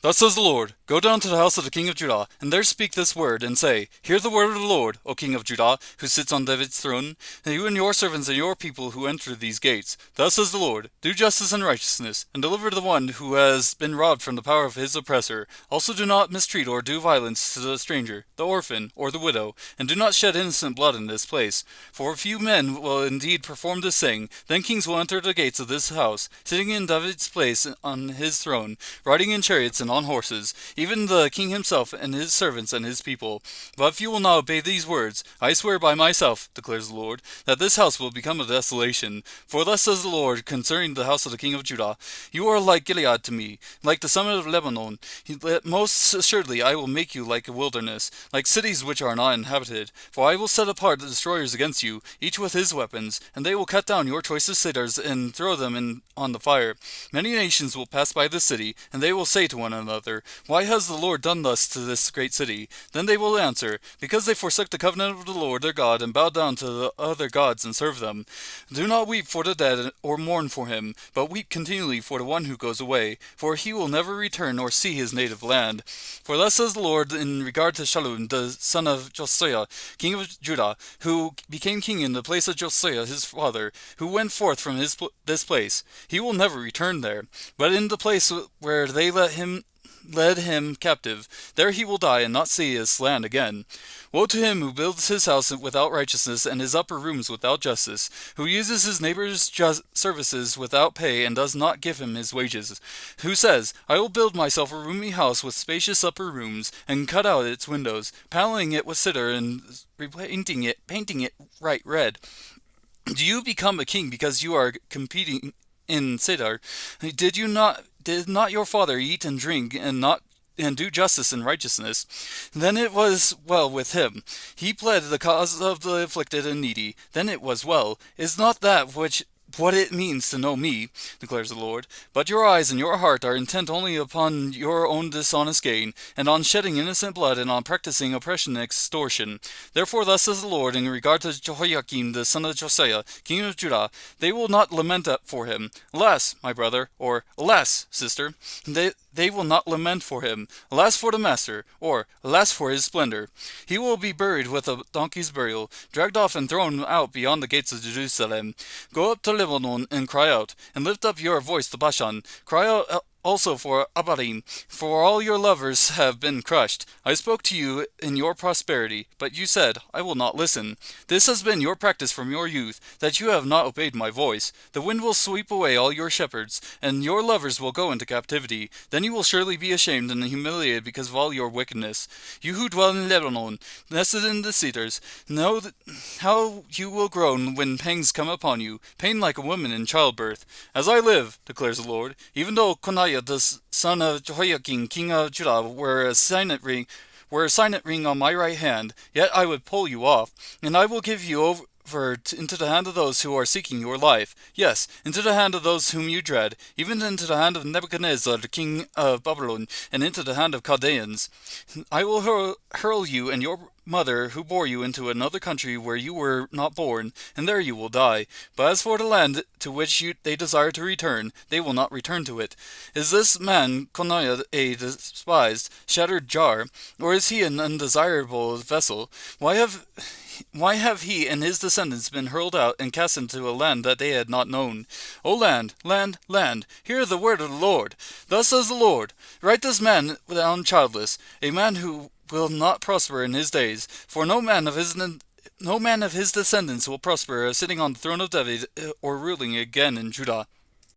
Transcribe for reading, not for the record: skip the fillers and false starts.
Thus says the Lord, Go down to the house of the king of Judah, and there speak this word, and say, Hear the word of the Lord, O king of Judah, who sits on David's throne, and you and your servants and your people who enter these gates. Thus says the Lord, Do justice and righteousness, and deliver the one who has been robbed from the power of his oppressor. Also do not mistreat or do violence to the stranger, the orphan, or the widow, and do not shed innocent blood in this place. For if few men will indeed perform this thing, then kings will enter the gates of this house, sitting in David's place on his throne, riding in chariots and on horses, even the king himself and his servants and his people. But if you will not obey these words, I swear by myself, declares the Lord, that this house will become a desolation. For thus says the Lord concerning the house of the king of Judah, You are like Gilead to me, like the summit of Lebanon. Most assuredly I will make you like a wilderness, like cities which are not inhabited. For I will set apart the destroyers against you, each with his weapons, and they will cut down your choicest cedars and throw them on the fire. Many nations will pass by this city, and they will say to one another, Why has the Lord done thus to this great city? Then they will answer, Because they forsook the covenant of the Lord their God, and bowed down to the other gods and served them. Do not weep for the dead, or mourn for him, but weep continually for the one who goes away, for he will never return or see his native land. For thus says the Lord in regard to Shallum, the son of Josiah, king of Judah, who became king in the place of Josiah his father, who went forth from this place. He will never return there, but in the place where they led him captive, there he will die and not see his land again. Woe to him who builds his house without righteousness and his upper rooms without justice, who uses his neighbor's services without pay and does not give him his wages, who says, I will build myself a roomy house with spacious upper rooms, and cut out its windows, paneling it with cedar and painting it bright red. Do you become a king because you are competing in cedar? Did not your father eat and drink and do justice and righteousness? Then it was well with him. He pled the cause of the afflicted and needy. Then it was well. Is not that what it means to know me, declares the Lord? But your eyes and your heart are intent only upon your own dishonest gain, and on shedding innocent blood, and on practicing oppression and extortion. Therefore thus says the Lord in regard to Jehoiakim the son of Josiah, king of Judah, they will not lament for him. Alas, my brother, or alas, sister, they will not lament for him. Alas for the master, or alas for his splendor. He will be buried with a donkey's burial, dragged off and thrown out beyond the gates of Jerusalem. Go up to Lebanon and cry out, and lift up your voice to Bashan. Cry out also for Abarim, for all your lovers have been crushed. I spoke to you in your prosperity, but you said, I will not listen. This has been your practice from your youth, that you have not obeyed my voice. The wind will sweep away all your shepherds, and your lovers will go into captivity. Then you will surely be ashamed and humiliated because of all your wickedness. You who dwell in Lebanon, nested in the cedars, know how you will groan when pangs come upon you, pain like a woman in childbirth. As I live, declares the Lord, even though Coniah the son of Jehoiakim, king of Judah, were a signet ring on my right hand, yet I would pull you off, and I will give you over into the hand of those who are seeking your life, yes, into the hand of those whom you dread, even into the hand of Nebuchadnezzar, the king of Babylon, and into the hand of Chaldeans. I will hurl you and your mother who bore you into another country where you were not born, and there you will die. But as for the land to which they desire to return, they will not return to it. Is this man Coniah a despised, shattered jar, or is he an undesirable vessel? Why have he and his descendants been hurled out and cast into a land that they had not known? O land, land, land, hear the word of the Lord. Thus says the Lord, Write this man down childless, a man who will not prosper in his days, for no man of his descendants will prosper, sitting on the throne of David or ruling again in Judah.